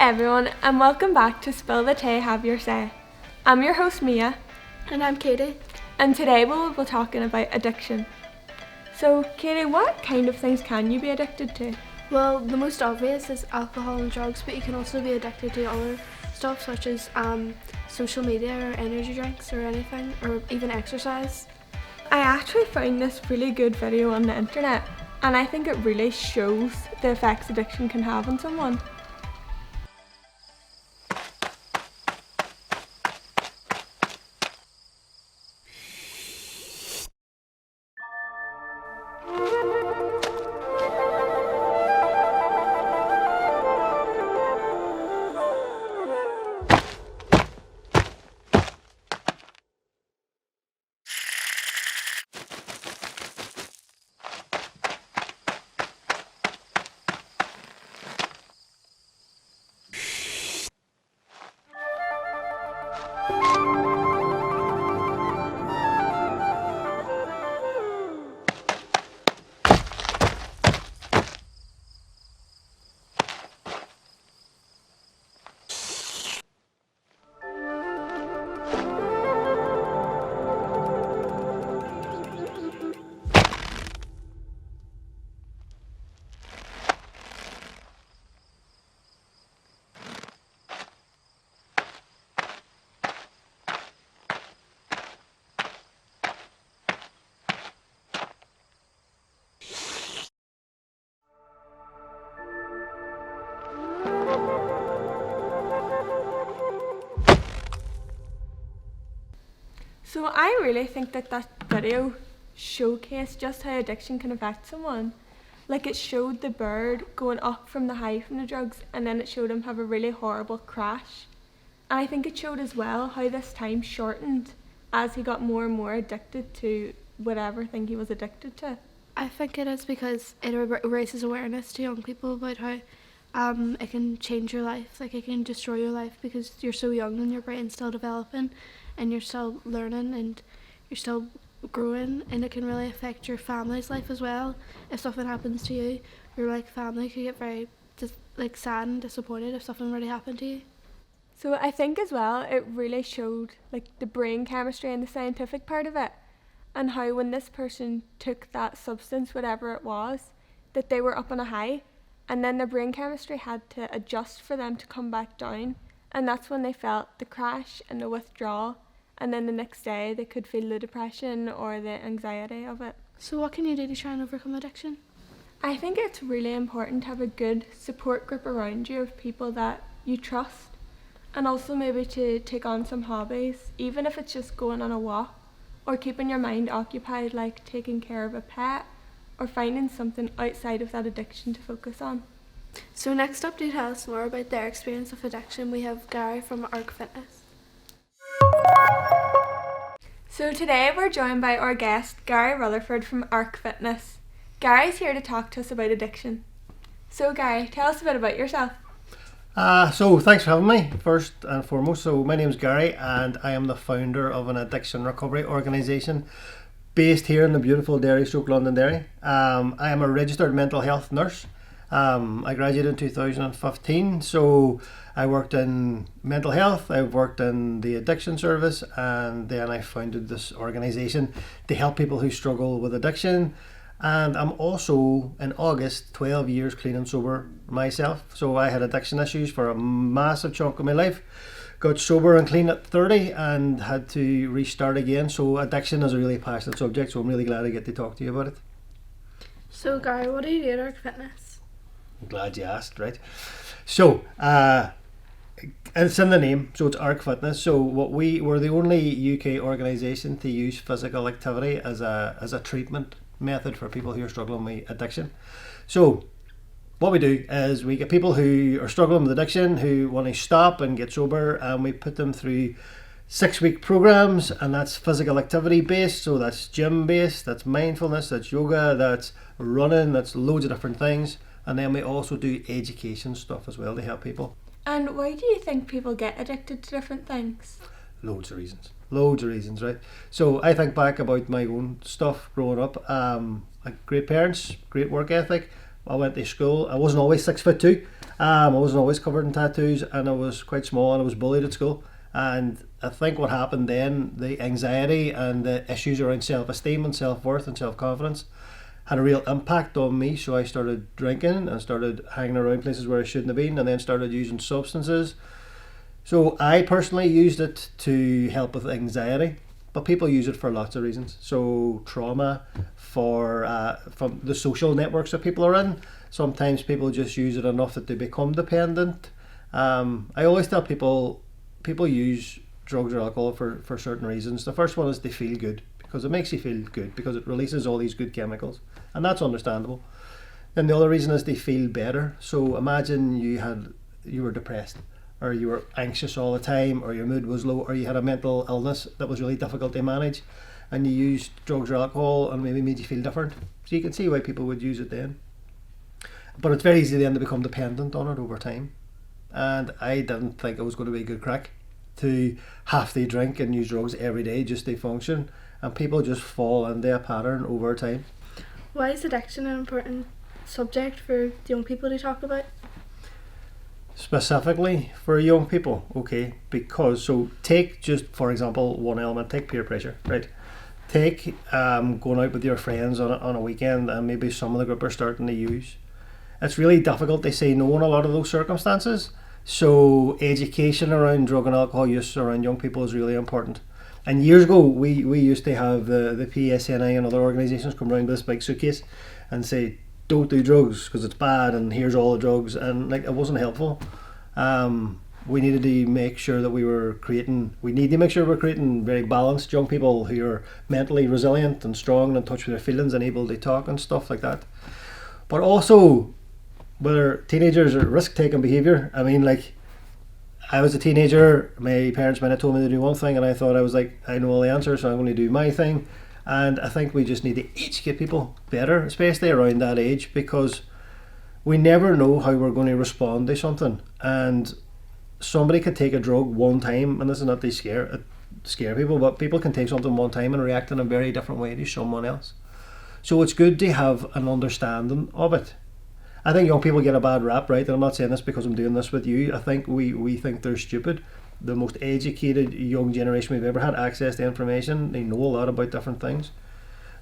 everyone, and welcome back to Spill the Tae, Have Your Say. I'm your host Mia. And I'm Katie. And today we'll be talking about addiction. So Katie, what kind of things can you be addicted to? Well, the most obvious is alcohol and drugs, but you can also be addicted to other stuff such as social media or energy drinks or anything, or even exercise. I actually found this really good video on the internet, and I think it really shows the effects addiction can have on someone. So I really think that video showcased just how addiction can affect someone. Like, it showed the bird going up from the high from the drugs, and then it showed him have a really horrible crash. And I think it showed as well how this time shortened as he got more and more addicted to whatever thing he was addicted to. I think it is because it raises awareness to young people about how it can change your life, like it can destroy your life because you're so young and your brain's still developing and you're still learning and you're still growing, and it can really affect your family's life as well. If something happens to you, your family could get very sad and disappointed if something really happened to you. So I think as well it really showed the brain chemistry and the scientific part of it, and how when this person took that substance, whatever it was, that they were up on a high, and then their brain chemistry had to adjust for them to come back down, and that's when they felt the crash and the withdrawal, and then the next day they could feel the depression or the anxiety of it. So what can you do to try and overcome addiction? I think it's really important to have a good support group around you of people that you trust, and also maybe to take on some hobbies, even if it's just going on a walk or keeping your mind occupied, like taking care of a pet or finding something outside of that addiction to focus on. So next up, to tell us more about their experience of addiction, we have Gary from Arc Fitness. So today we're joined by our guest, Gary Rutherford from Arc Fitness. Gary's here to talk to us about addiction. So Gary, tell us a bit about yourself. So thanks for having me, first and foremost. So my name's Gary and I am the founder of an addiction recovery organisation based here in the beautiful Derry/Londonderry. I am a registered mental health nurse. I graduated in 2015, so I worked in mental health, I've worked in the addiction service, and then I founded this organisation to help people who struggle with addiction. And I'm also, in August, 12 years clean and sober myself. So I had addiction issues for a massive chunk of my life. Got sober and clean at 30 and had to restart again. So addiction is a really passionate subject, so I'm really glad I get to talk to you about it. So Gary, what do you do at Arc Fitness? I'm glad you asked, right? So, it's in the name, so it's Arc Fitness. So we're the only UK organisation to use physical activity as a treatment method for people who are struggling with addiction. So what we do is we get people who are struggling with addiction, who want to stop and get sober, and we put them through 6-week programs, and that's physical activity based. So that's gym based, that's mindfulness, that's yoga, that's running, that's loads of different things. And then we also do education stuff as well to help people. And why do you think people get addicted to different things? Loads of reasons, right? So I think back about my own stuff growing up. Like great parents, great work ethic, I went to school. I wasn't always 6'2". I wasn't always covered in tattoos, and I was quite small, and I was bullied at school. And I think what happened then, the anxiety and the issues around self-esteem and self-worth and self-confidence had a real impact on me. So I started drinking and started hanging around places where I shouldn't have been, and then started using substances. So I personally used it to help with anxiety, but people use it for lots of reasons. So trauma, from the social networks that people are in. Sometimes people just use it enough that they become dependent. I always tell people use drugs or alcohol for certain reasons. The first one is they feel good, because it makes you feel good, because it releases all these good chemicals, and that's understandable. Then the other reason is they feel better. So imagine you were depressed, or you were anxious all the time, or your mood was low, or you had a mental illness that was really difficult to manage, and you used drugs or alcohol and maybe made you feel different. So you can see why people would use it then. But it's very easy then to become dependent on it over time. And I didn't think it was going to be a good crack to have to drink and use drugs every day just to function. And people just fall into a pattern over time. Why is addiction an important subject for young people to talk about? Specifically for young people, okay, because, so take just for example one element, take peer pressure, right? Take going out with your friends on a weekend, and maybe some of the group are starting to use. It's really difficult to say no in a lot of those circumstances. So education around drug and alcohol use around young people is really important. And years ago, we used to have the PSNI and other organisations come around with this big suitcase and say, don't do drugs because it's bad, and here's all the drugs, and like, it wasn't helpful. We needed to make sure that we're creating very balanced young people who are mentally resilient and strong and in touch with their feelings and able to talk and stuff like that. But also, whether teenagers are risk-taking behaviour. I mean, like, I was a teenager, my parents might have told me to do one thing, and I thought I was like, I know all the answers, so I'm going to do my thing. And I think we just need to educate people better, especially around that age, because we never know how we're going to respond to something. And somebody could take a drug one time, and this is not to scare people, but people can take something one time and react in a very different way to someone else. So it's good to have an understanding of it. I think young people get a bad rap, right? And I'm not saying this because I'm doing this with you. I think we think they're stupid. The most educated young generation we've ever had access to information. They know a lot about different things.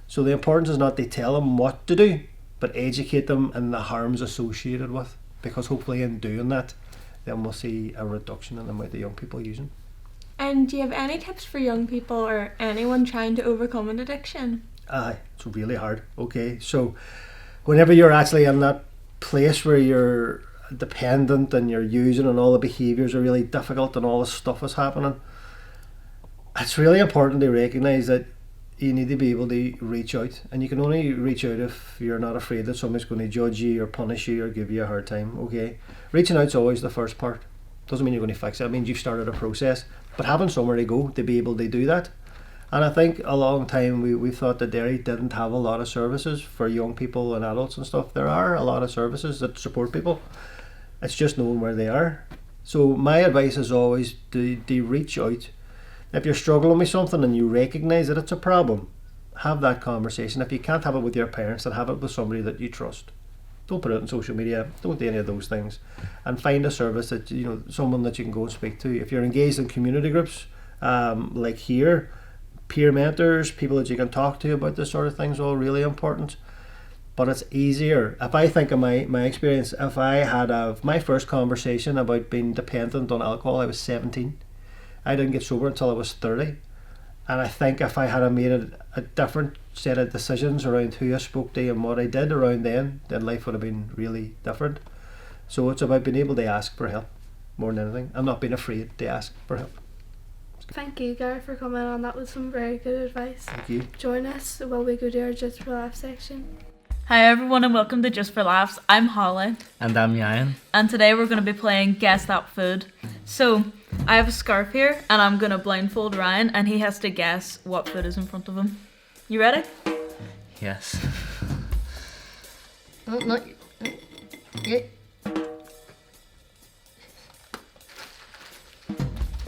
So the importance is not to tell them what to do, but educate them in the harms associated with. Because hopefully in doing that, then we'll see a reduction in the amount of young people using. And do you have any tips for young people or anyone trying to overcome an addiction? It's really hard. Okay, so whenever you're actually in that place where you're dependent and you're using and all the behaviours are really difficult and all this stuff is happening, it's really important to recognise that you need to be able to reach out, and you can only reach out if you're not afraid that somebody's going to judge you or punish you or give you a hard time. Okay, reaching out's always the first part. Doesn't mean you're going to fix it. It means you've started a process, but having somewhere to go to be able to do that. And I think a long time we thought that Derry didn't have a lot of services for young people and adults and stuff. There are a lot of services that support people. It's just knowing where they are. So my advice is always to reach out. If you're struggling with something and you recognise that it's a problem, have that conversation. If you can't have it with your parents, then have it with somebody that you trust. Don't put it on social media. Don't do any of those things. And find a service that, someone that you can go and speak to. If you're engaged in community groups, like here, peer mentors, people that you can talk to about this sort of things, all really important. But it's easier. If I think of my experience, if I had my first conversation about being dependent on alcohol, I was 17. I didn't get sober until I was 30. And I think if I had made a different set of decisions around who I spoke to and what I did around then life would have been really different. So it's about being able to ask for help more than anything, and not being afraid to ask for help. Thank you, Gary, for coming on. That was some very good advice. Thank you. Join us while we go to our Just for Laughs section. Hi everyone and welcome to Just for Laughs. I'm Holly. And I'm Ryan. And today we're going to be playing Guess That Food. So, I have a scarf here and I'm going to blindfold Ryan and he has to guess what food is in front of him. You ready? Yes. Oh, no. Yeah.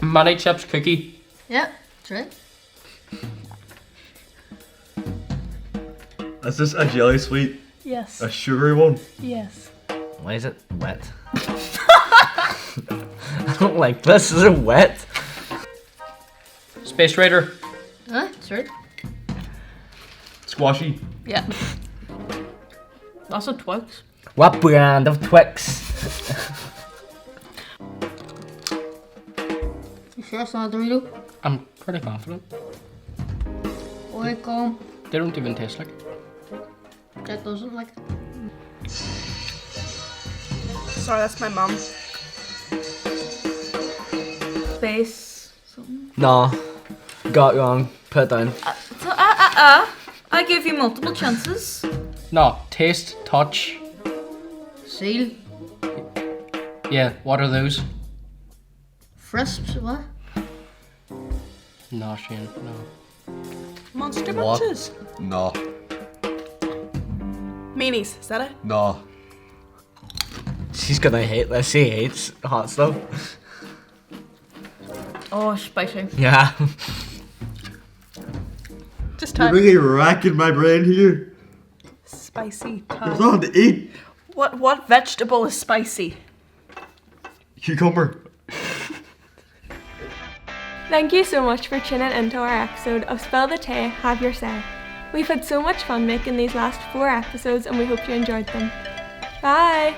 Manny chips cookie. Yeah, that's right. Is this a jelly sweet? Yes. A sugary one. Yes. Why is it wet? I don't like this. Is it wet? Space Raider. That's right. Squashy. Yeah. That's a Twix. What brand of Twix? You sure it's not a Dorito? I'm pretty confident. Oicom. They don't even taste like. That doesn't like. Sorry, that's my mum. Space. Something. No. Got it wrong. Put it down. I give you multiple chances. No. Taste, touch. Seal. Yeah, what are those? Frisps, what? No, Shane, no. Monster What? Munches. No. Meanies, is that it? No. She's gonna hate this. She hates hot stuff. Oh, spicy. Yeah. Just You're time. really racking my brain here. Spicy There's time. nothing to eat. What vegetable is spicy? Cucumber. Thank you so much for tuning into our episode of Spill the Tae, Have Your Say. We've had so much fun making these last 4 episodes and we hope you enjoyed them. Bye!